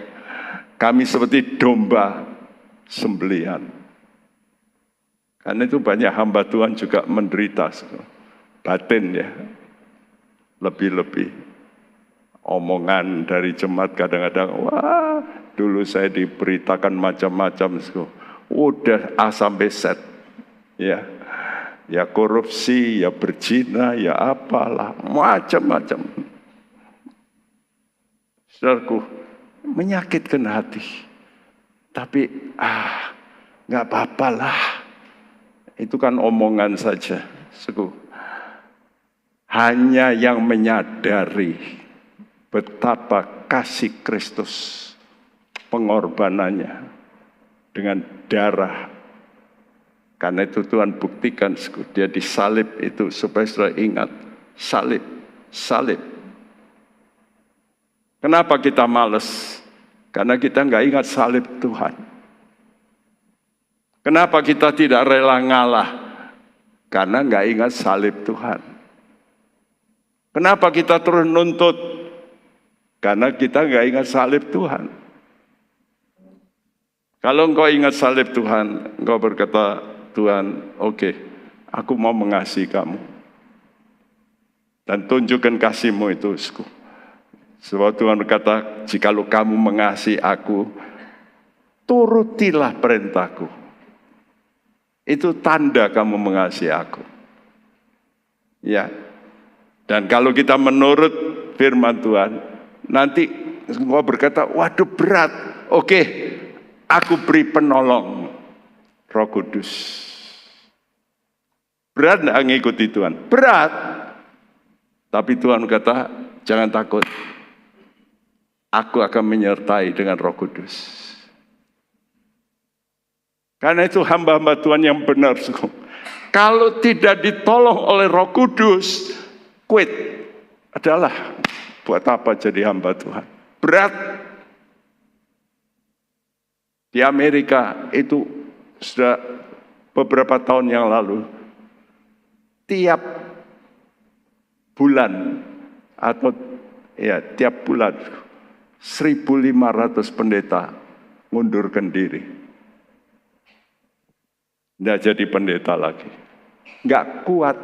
S1: kami seperti domba sembelihan. Karena itu banyak hamba Tuhan juga menderita, batin ya, lebih-lebih. Omongan dari jemaat kadang-kadang, wah dulu saya diberitakan macam-macam, udah A sampai Z, ya korupsi, ya berzina, ya apalah, macam-macam. Saudaraku, menyakitkan hati, tapi nggak apa-apalah, itu kan omongan saja. Hanya yang menyadari betapa kasih Kristus, pengorbanannya dengan darah. Karena itu Tuhan buktikan, dia disalib itu supaya saudara ingat, salib. Kenapa kita malas? Karena kita nggak ingat salib Tuhan. Kenapa kita tidak rela ngalah? Karena nggak ingat salib Tuhan. Kenapa kita terus nuntut? Karena kita nggak ingat salib Tuhan. Kalau engkau ingat salib Tuhan, engkau berkata, Tuhan, oke, aku mau mengasihi kamu. Dan tunjukkan kasih-Mu itu. Sebab Tuhan berkata, jikalau kamu mengasihi aku, turutilah perintahku. Itu tanda kamu mengasihi aku. Ya. Dan kalau kita menurut firman Tuhan, nanti engkau berkata, waduh berat. Oke, aku beri penolong, Roh Kudus. Berat nggak ngikuti Tuhan? Berat. Tapi Tuhan kata, jangan takut. Aku akan menyertai dengan Roh Kudus. Karena itu hamba-hamba Tuhan yang benar. Kalau tidak ditolong oleh Roh Kudus, quit. Adalah buat apa jadi hamba Tuhan? Berat. Di Amerika itu sudah beberapa tahun yang lalu, tiap bulan atau tiap bulan 1.500 pendeta ngundurkan diri. Nggak jadi pendeta lagi. Nggak kuat.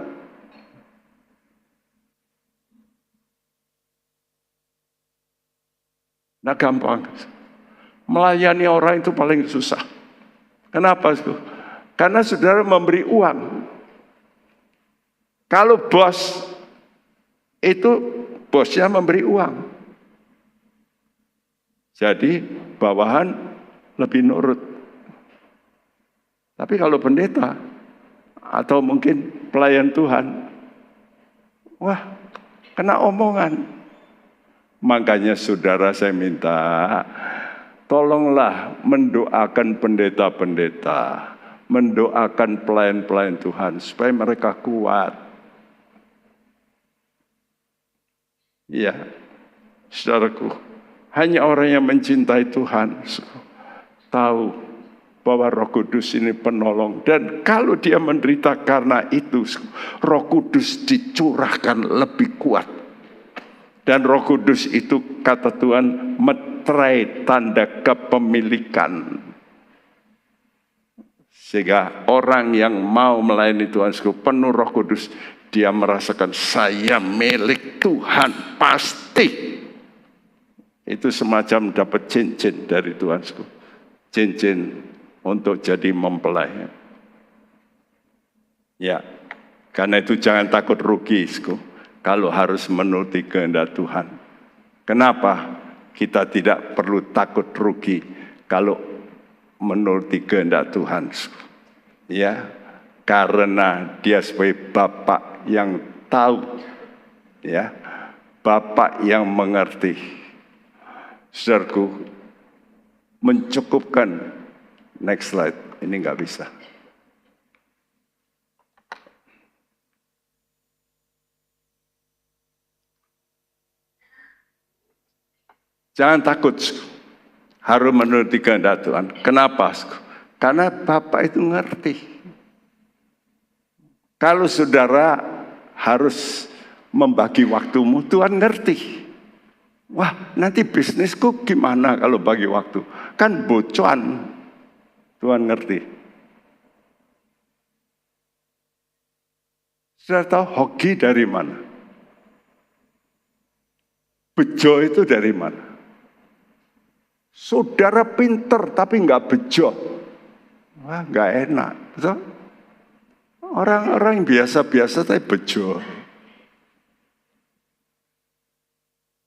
S1: Nah gampang. Melayani orang itu paling susah. Kenapa? Karena saudara memberi uang. Kalau bos itu bosnya memberi uang. Jadi bawahan lebih nurut. Tapi kalau pendeta atau mungkin pelayan Tuhan, wah kena omongan. Makanya saudara saya minta, tolonglah mendoakan pendeta-pendeta, mendoakan pelayan-pelayan Tuhan supaya mereka kuat. Ya, saudaraku, hanya orang yang mencintai Tuhan tahu bahwa Roh Kudus ini penolong. Dan kalau dia menderita karena itu, Roh Kudus dicurahkan lebih kuat. Dan Roh Kudus itu kata Tuhan meterai tanda kepemilikan. Sehingga orang yang mau melayani Tuhan penuh Roh Kudus, dia merasakan saya milik Tuhan pasti. Itu semacam dapat cincin dari Tuhan. Cincin untuk jadi mempelai. Ya, karena itu jangan takut rugi, kalau harus menuruti kehendak Tuhan. Kenapa kita tidak perlu takut rugi kalau menuruti kehendak Tuhan? Ya, karena Dia sebagai Bapa yang tahu, ya, Bapa yang mengerti. Saudaraku, mencukupkan. Next slide, ini nggak bisa. Jangan takut, harus menuruti kehendak Tuhan. Kenapa? Karena Bapak itu ngerti. Kalau saudara harus membagi waktumu, Tuhan ngerti. Wah, nanti bisnisku gimana kalau bagi waktu? Kan bocoran, Tuhan ngerti. Saudara tahu hoki dari mana? Bejo itu dari mana? Saudara pinter tapi nggak bejo. Wah, nggak enak, betul? Orang-orang yang biasa-biasa tapi bejo.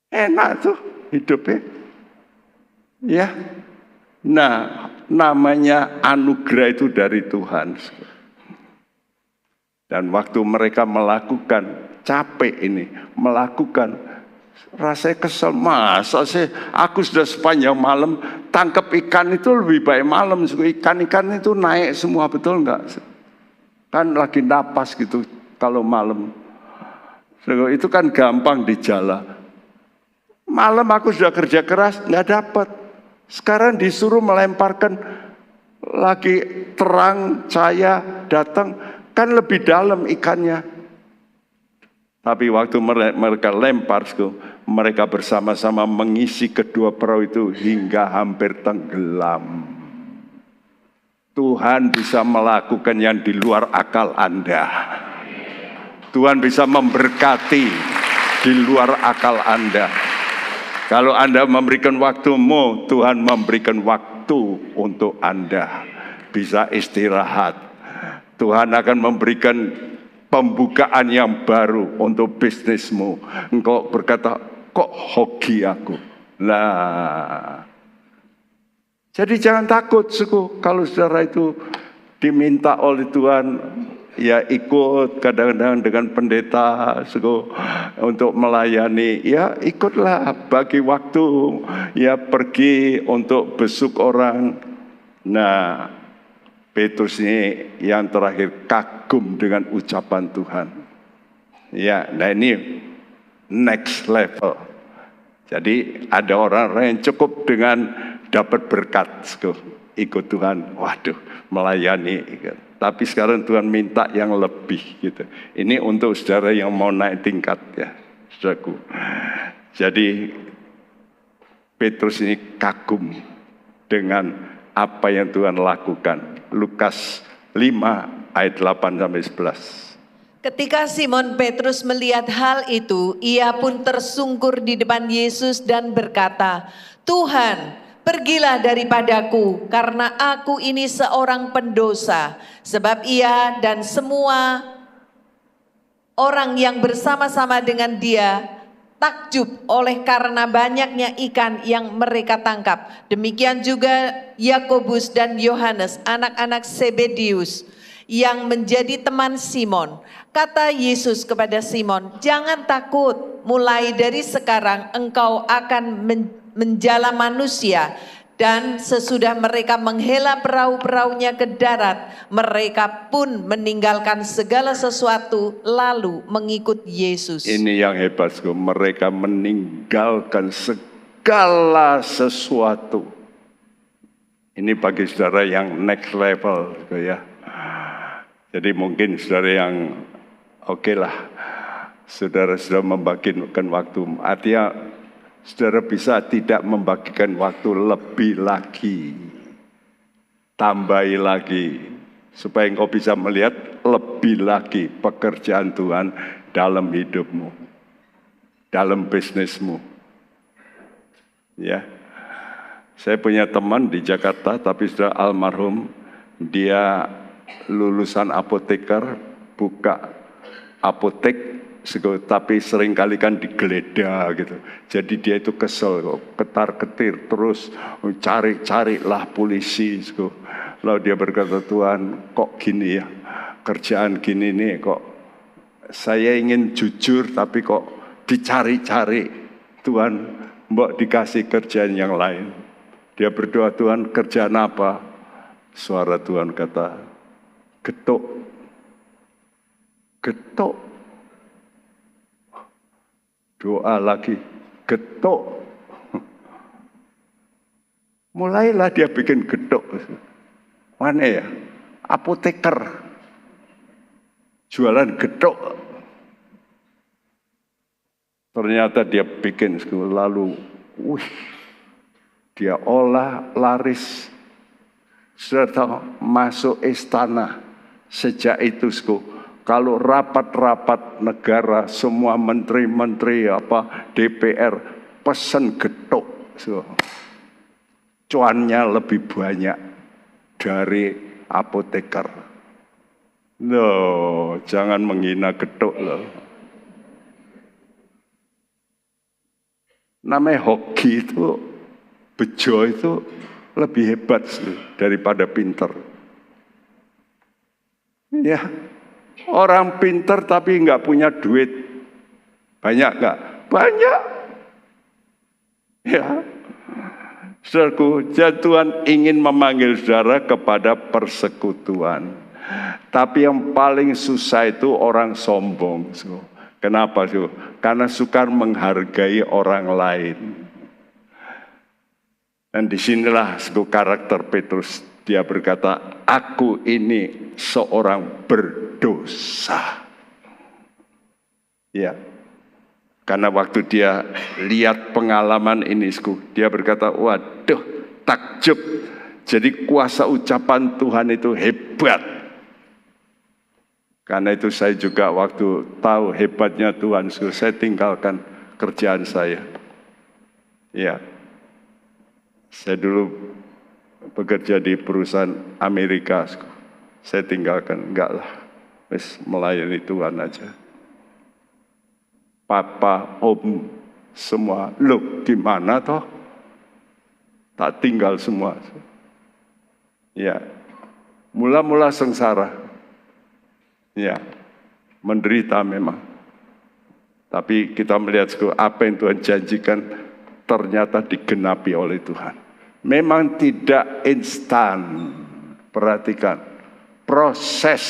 S1: Enak tuh hidupnya. Ya. Nah, namanya anugerah itu dari Tuhan. Dan waktu mereka melakukan, capek ini, melakukan, rasanya kesel. Masa sih aku sudah sepanjang malam tangkap ikan itu lebih baik malam. Ikan-ikan itu naik semua, betul enggak? Kan lagi napas gitu kalau malam. Itu kan gampang di jala. Malam aku sudah kerja keras, nggak dapat. Sekarang disuruh melemparkan, lagi terang, cahaya, datang, kan lebih dalam ikannya. Tapi waktu mereka lempar, mereka bersama-sama mengisi kedua perahu itu hingga hampir tenggelam. Tuhan bisa melakukan yang di luar akal Anda. Tuhan bisa memberkati di luar akal Anda. Kalau Anda memberikan waktumu, Tuhan memberikan waktu untuk Anda bisa istirahat. Tuhan akan memberikan pembukaan yang baru untuk bisnismu. Engkau berkata, kok hoki aku? Lah, jadi jangan takut, suku. Kalau saudara itu diminta oleh Tuhan, ya ikut kadang-kadang dengan pendeta, suku, untuk melayani. Ya ikutlah, bagi waktu, ya pergi untuk besuk orang. Nah, Petrus ini yang terakhir kagum dengan ucapan Tuhan. Ya, nah ini next level. Jadi ada orang yang cukup dengan dapat berkat, ikut Tuhan, waduh, melayani. Tapi sekarang Tuhan minta yang lebih gitu. Ini untuk saudara yang mau naik tingkat ya, saudaraku. Jadi Petrus ini kagum dengan apa yang Tuhan lakukan. Lukas 5 ayat 8 sampai 11.
S2: Ketika Simon Petrus melihat hal itu, ia pun tersungkur di depan Yesus dan berkata, "Tuhan, pergilah daripadaku, karena aku ini seorang pendosa." Sebab ia dan semua orang yang bersama-sama dengan dia takjub oleh karena banyaknya ikan yang mereka tangkap. Demikian juga Yakobus dan Yohanes, anak-anak Zebedius, yang menjadi teman Simon. Kata Yesus kepada Simon, "Jangan takut, mulai dari sekarang engkau akan menjala manusia." Dan sesudah mereka menghela perahu-perahunya ke darat, mereka pun meninggalkan segala sesuatu lalu mengikut Yesus.
S1: Ini yang hebat, mereka meninggalkan segala sesuatu. Ini bagi saudara yang next level, ya. Jadi mungkin saudara yang oke lah, saudara sudah membagikan waktu. Artinya saudara bisa tidak membagikan waktu lebih lagi, tambahi lagi, supaya engkau bisa melihat lebih lagi pekerjaan Tuhan dalam hidupmu, dalam bisnismu. Ya, saya punya teman di Jakarta, tapi sudah almarhum. Dia lulusan apoteker, buka apotek, tapi seringkali kan digeledah gitu. Jadi dia itu kesel kok, ketar-ketir terus, carilah polisi. Lalu dia berkata, "Tuhan, kok gini ya, kerjaan gini nih kok, saya ingin jujur tapi kok dicari-cari. Tuhan, mbok dikasih kerjaan yang lain." Dia berdoa, "Tuhan, kerjaan apa?" Suara Tuhan kata, "Getuk." Getuk. Doa lagi, getuk. Mulailah dia bikin gedok. Mana ya? Apoteker. Jualan gedok. Ternyata dia bikin, lalu dia olah laris. Sudah tahu, masuk istana. Sejak itu, kalau rapat-rapat negara, semua menteri-menteri DPR pesan gedok. Cuannya lebih banyak dari apoteker. Loh, jangan menghina gedok loh. Namanya hoki itu, bejo itu lebih hebat sih daripada pinter. Ya, orang pinter tapi nggak punya duit. Banyak nggak? Banyak. Ya, saudaraku, Tuhan ingin memanggil saudara kepada persekutuan. Tapi yang paling susah itu orang sombong. Kenapa? Karena suka menghargai orang lain. Dan disinilah karakter Petrus. Dia berkata, aku ini seorang berdosa. Ya, karena waktu dia lihat pengalaman ini, dia berkata, waduh, takjub. Jadi kuasa ucapan Tuhan itu hebat. Karena itu saya juga waktu tahu hebatnya Tuhan, saya tinggalkan kerjaan saya. Ya, saya dulu bekerja di perusahaan Amerika, saya tinggalkan, enggak lah, melayani Tuhan aja. Papa, om, semua, loh gimana toh? Tak tinggal semua. Ya, mula-mula sengsara. Ya, menderita memang. Tapi kita melihat apa yang Tuhan janjikan ternyata digenapi oleh Tuhan. Memang tidak instan. Perhatikan proses.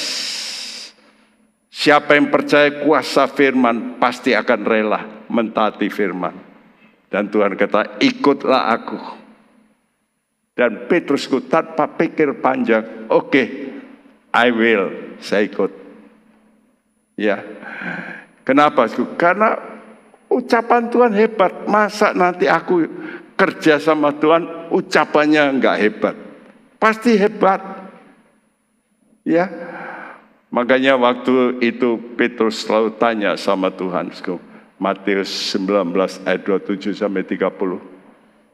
S1: Siapa yang percaya kuasa firman pasti akan rela mentaati firman. Dan Tuhan kata, ikutlah aku. Dan Petrusku tanpa pikir panjang, oke, I will, saya ikut. Ya, kenapa? Karena ucapan Tuhan hebat. Masa nanti aku kerja sama Tuhan, ucapannya enggak hebat? Pasti hebat. Ya, makanya waktu itu Petrus selalu tanya sama Tuhan. Matius 19 ayat 27 sampai 30.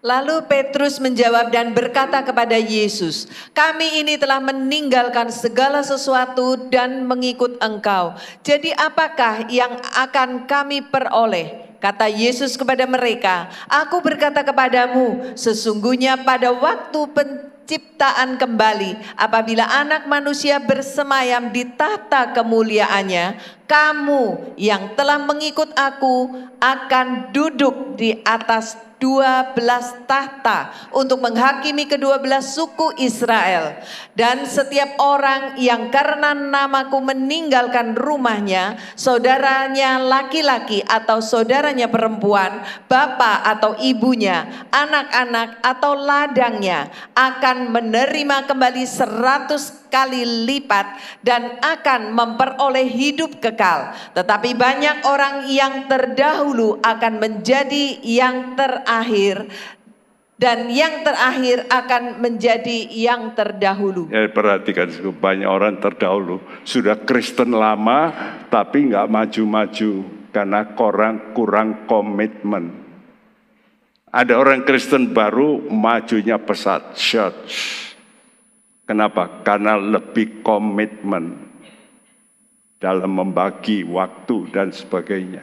S2: Lalu Petrus menjawab dan berkata kepada Yesus, kami ini telah meninggalkan segala sesuatu dan mengikut Engkau. Jadi apakah yang akan kami peroleh? Kata Yesus kepada mereka, aku berkata kepadamu, sesungguhnya pada waktu penciptaan kembali, apabila Anak Manusia bersemayam di tahta kemuliaannya, kamu yang telah mengikut aku akan duduk di atas 12 tahta untuk menghakimi ke-12 suku Israel. Dan setiap orang yang karena namaku meninggalkan rumahnya, saudaranya laki-laki atau saudaranya perempuan, bapak atau ibunya, anak-anak atau ladangnya, akan menerima kembali 100 kali lipat dan akan memperoleh hidup kekal. Tetapi banyak orang yang terdahulu akan menjadi yang terakhir, dan yang terakhir akan menjadi yang terdahulu.
S1: Ya, perhatikan, banyak orang terdahulu sudah Kristen lama tapi nggak maju-maju karena kurang komitmen. Ada orang Kristen baru majunya pesat, church. Kenapa? Karena lebih komitmen dalam membagi waktu dan sebagainya.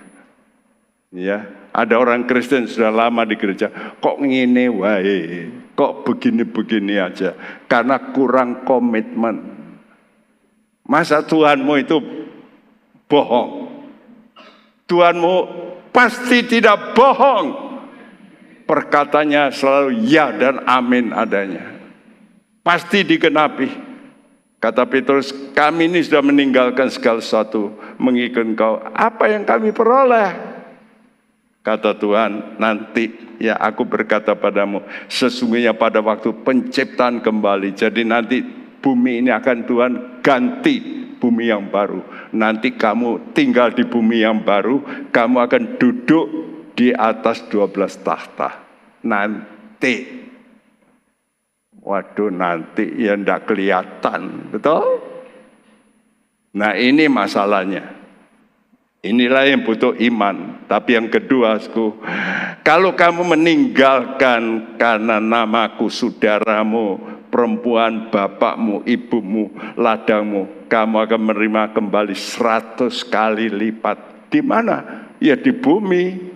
S1: Ya, ada orang Kristen sudah lama di gereja, kok ngene wae, kok begini-begini aja, karena kurang komitmen. Masa Tuhanmu itu bohong? Tuhanmu pasti tidak bohong. Perkataannya selalu ya dan amin adanya. Pasti digenapi. Kata Petrus, kami ini sudah meninggalkan segala sesuatu mengikut Engkau. Apa yang kami peroleh? Kata Tuhan, nanti ya aku berkata padamu, sesungguhnya pada waktu penciptaan kembali, jadi nanti bumi ini akan Tuhan ganti bumi yang baru. Nanti kamu tinggal di bumi yang baru, kamu akan duduk di atas 12 tahta. Nanti. Waduh, nanti ya enggak kelihatan, betul? Nah, ini masalahnya. Inilah yang butuh iman. Tapi yang kedua, kalau kamu meninggalkan karena namaku, saudaramu, perempuan, bapakmu, ibumu, ladangmu, kamu akan menerima kembali 100 kali lipat. Di mana? Ya di bumi.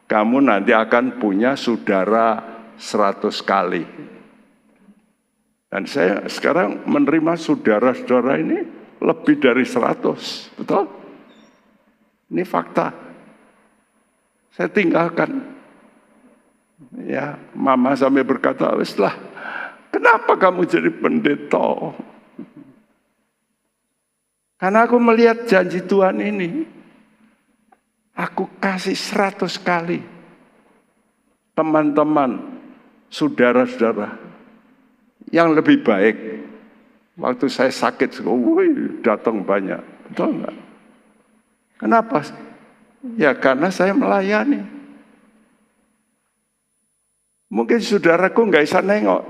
S1: Kamu nanti akan punya saudara 100 kali. Dan saya sekarang menerima saudara-saudara ini lebih dari 100. Betul? Ini fakta. Saya tinggalkan. Ya, mama sampai berkata, "Weslah, kenapa kamu jadi pendeta?" Karena aku melihat janji Tuhan ini. Aku kasih 100 kali. Teman-teman, saudara-saudara yang lebih baik. Waktu saya sakit, datang banyak. Betul enggak? Kenapa? Ya karena saya melayani. Mungkin saudaraku nggak bisa nengok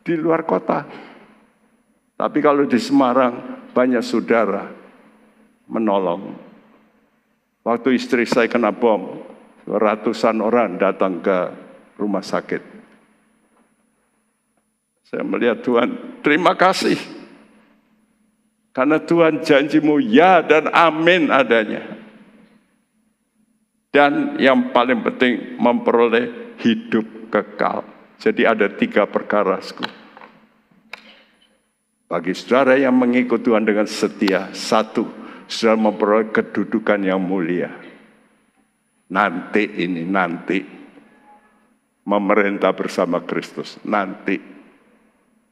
S1: di luar kota. Tapi kalau di Semarang banyak saudara menolong. Waktu istri saya kena bom, ratusan orang datang ke rumah sakit. Saya melihat Tuhan, terima kasih. Karena Tuhan janjimu ya dan amin adanya. Dan yang paling penting memperoleh hidup kekal. Jadi ada 3 perkara. Bagi saudara yang mengikut Tuhan dengan setia, 1, saudara memperoleh kedudukan yang mulia. Nanti memerintah bersama Kristus. Nanti.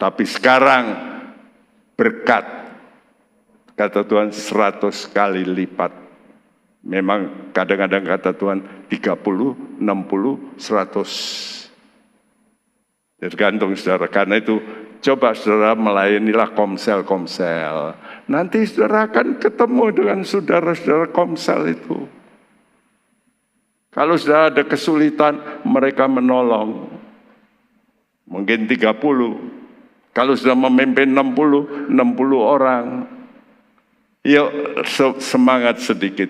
S1: Tapi sekarang berkat. Kata Tuhan 100 kali lipat. Memang kadang-kadang kata Tuhan 30, 60, 100. Tergantung saudara. Karena itu coba saudara melayanilah komsel-komsel. Nanti saudara akan ketemu dengan saudara-saudara komsel itu. Kalau saudara ada kesulitan, mereka menolong. Mungkin 30. Kalau sudah memimpin 60 orang. Yuk semangat sedikit.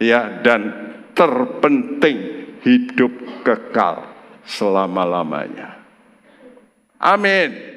S1: Ya, dan terpenting hidup kekal selama-lamanya. Amin.